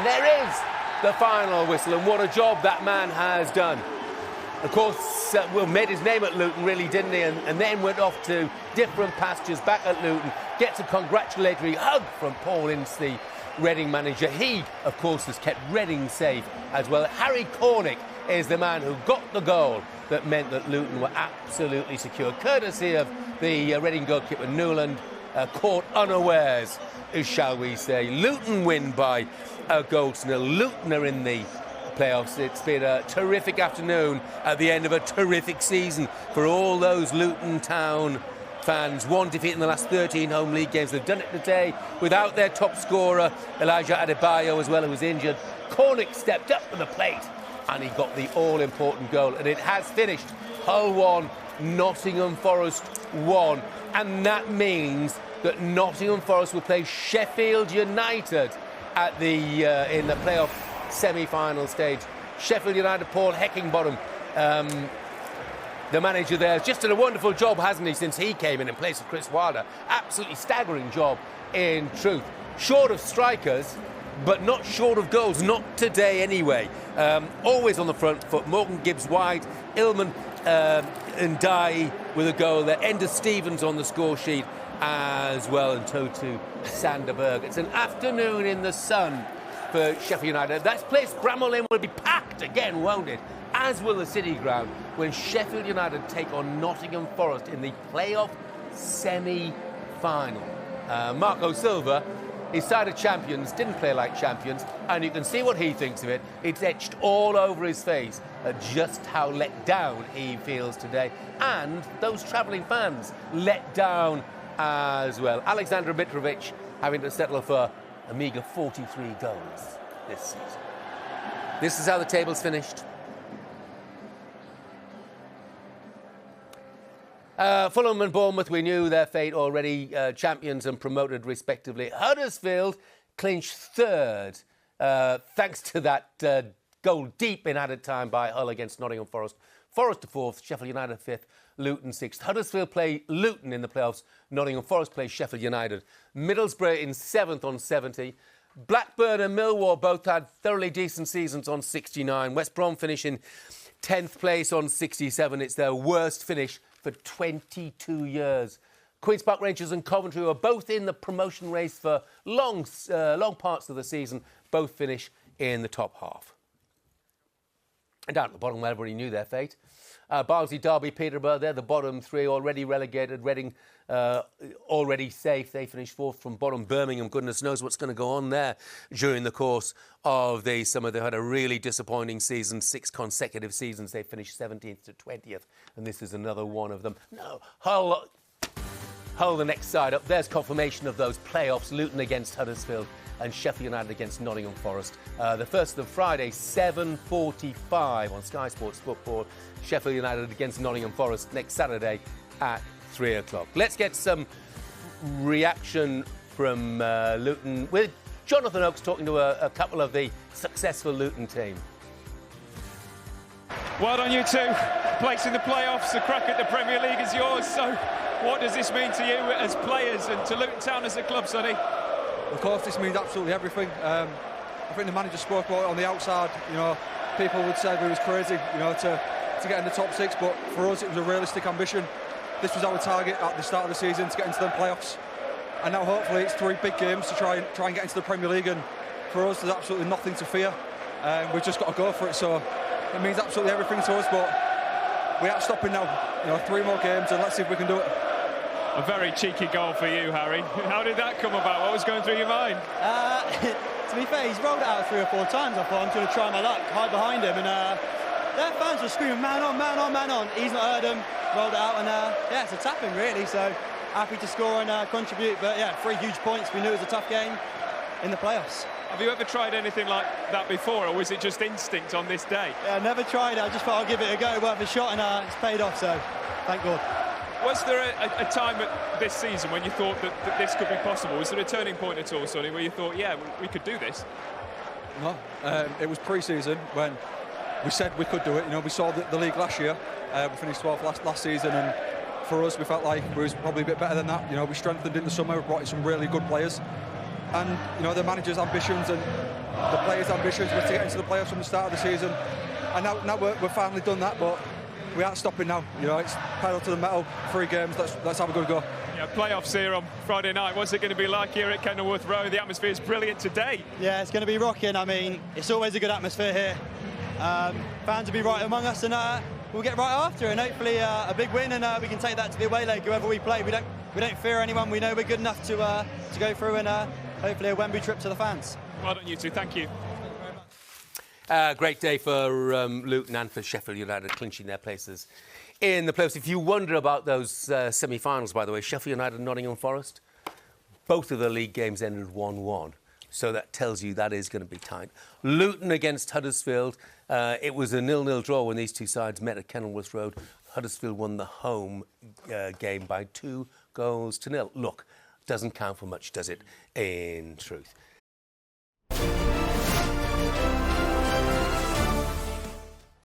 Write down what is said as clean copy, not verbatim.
there is the final whistle, and what a job that man has done. Of course, made his name at Luton, really, didn't he? And then went off to different pastures back at Luton. Gets a congratulatory hug from Paul Ince, the Reading manager. He, of course, has kept Reading safe as well. Harry Cornick is the man who got the goal that meant that Luton were absolutely secure, courtesy of the Reading goalkeeper Newland, caught unawares, shall we say. Luton win by a goal to nil. Luton are in the playoffs. It's been a terrific afternoon at the end of a terrific season for all those Luton Town fans. One defeat in the last 13 home league games. They've done it today without their top scorer, Elijah Adebayo, as well, who was injured. Cornick stepped up to the plate and he got the all-important goal. And it has finished Hull 1, Nottingham Forest 1. And that means that Nottingham Forest will play Sheffield United at the in the playoff semi-final stage. Sheffield United, Paul Heckingbottom, the manager there, has just done a wonderful job, hasn't he, since he came in place of Chris Wilder. Absolutely staggering job, in truth. Short of strikers, but not short of goals. Not today, anyway. Always on the front foot. Morgan Gibbs-White, Ilman Ndiaye with a goal there. Enda Stevens on the score sheet as well, and Totu Sanderberg. It's an afternoon in the sun for Sheffield United. That place, Bramall Lane, will be packed again, won't it? As will the City Ground, when Sheffield United take on Nottingham Forest in the playoff semi-final. Marco Silva, his side of champions, didn't play like champions, and you can see what he thinks of it. It's etched all over his face at just how let down he feels today. And those travelling fans let down as well. Alexander Mitrovic having to settle for a meagre 43 goals this season. This is how the table's finished. Fulham and Bournemouth, we knew their fate already, champions and promoted respectively. Huddesfield clinched third, thanks to that goal deep in added time by Hull against Nottingham Forest. Forest to fourth, Sheffield United fifth, Luton sixth. Huddersfield play Luton in the playoffs. Nottingham Forest play Sheffield United. Middlesbrough in seventh on 70. Blackburn and Millwall both had thoroughly decent seasons on 69. West Brom finishing 10th place on 67. It's their worst finish for 22 years. Queen's Park Rangers and Coventry are both in the promotion race for long parts of the season. Both finish in the top half. And down at the bottom, everybody knew their fate. Barnsley, Derby, Peterborough, they're the bottom three, already relegated. Reading already safe. They finished fourth from bottom. Birmingham, goodness knows what's going to go on there during the course of the summer. They had a really disappointing season, 6 consecutive seasons. They finished 17th to 20th, and this is another one of them. No, Hull the next side up. There's confirmation of those playoffs. Luton against Huddersfield and Sheffield United against Nottingham Forest. The first of Friday, 7:45 on Sky Sports Football. Sheffield United against Nottingham Forest next Saturday at 3 o'clock. Let's get some reaction from Luton with Jonathan Oakes talking to a couple of the successful Luton team. Well done, you two. Place in the playoffs, the crack at the Premier League is yours. So what does this mean to you as players and to Luton Town as a club, Sonny? Of course, this means absolutely everything. I think the manager spoke about it on the outside. You know, people would say we was crazy, you know, to get in the top 6, but for us it was a realistic ambition. This was our target at the start of the season, to get into the playoffs, and now hopefully it's 3 big games to try and get into the Premier League. And for us, there's absolutely nothing to fear. We've just got to go for it. So it means absolutely everything to us. But we aren't stopping now. You know, 3 more games, and let's see if we can do it. A very cheeky goal for you, Harry. How did that come about? What was going through your mind? To be fair, he's rolled it out 3 or 4 times. I thought I'm going to try my luck, hide behind him, and their fans were screaming, man on, man on, man on. He's not heard them, rolled it out, and yeah, it's a tap-in really, so happy to score and contribute. But yeah, 3 huge points. We knew it was a tough game in the playoffs. Have you ever tried anything like that before, or was it just instinct on this day? Yeah, I never tried it. I just thought I'll give it a go, worth a shot, and it's paid off, so thank God. Was there a time at this season when you thought that this could be possible? Was there a turning point at all, Sonny, where you thought, yeah, we could do this? No, it was pre-season when we said we could do it. You know, we saw the league last year. We finished 12th last season, and for us, we felt like we was probably a bit better than that. You know, we strengthened in the summer, we brought in some really good players. and you know the manager's ambitions and the players' ambitions were to get into the playoffs from the start of the season, and now we've finally done that, but we aren't stopping now. You know, it's pedal to the metal, 3 games, that's how we're going to go. Yeah, playoffs here on Friday night. What's it going to be like here at Kenilworth Road? The atmosphere is brilliant today. Yeah, it's going to be rocking. I mean, it's always a good atmosphere here. Fans will be right among us, and we'll get right after it, and hopefully a big win, and we can take that to the away leg, whoever we play. We don't fear anyone. We know we're good enough to go through, and hopefully a Wembley trip to the fans. Well done, you two. Thank you. Great day for Luton and for Sheffield United clinching their places in the playoffs. If you wonder about those semi-finals, by the way, Sheffield United and Nottingham Forest, both of the league games ended 1-1. So that tells you that is going to be tight. Luton against Huddesfield. It was a 0-0 draw when these two sides met at Kenilworth Road. Huddesfield won the home game by 2-0. Look, doesn't count for much, does it, in truth?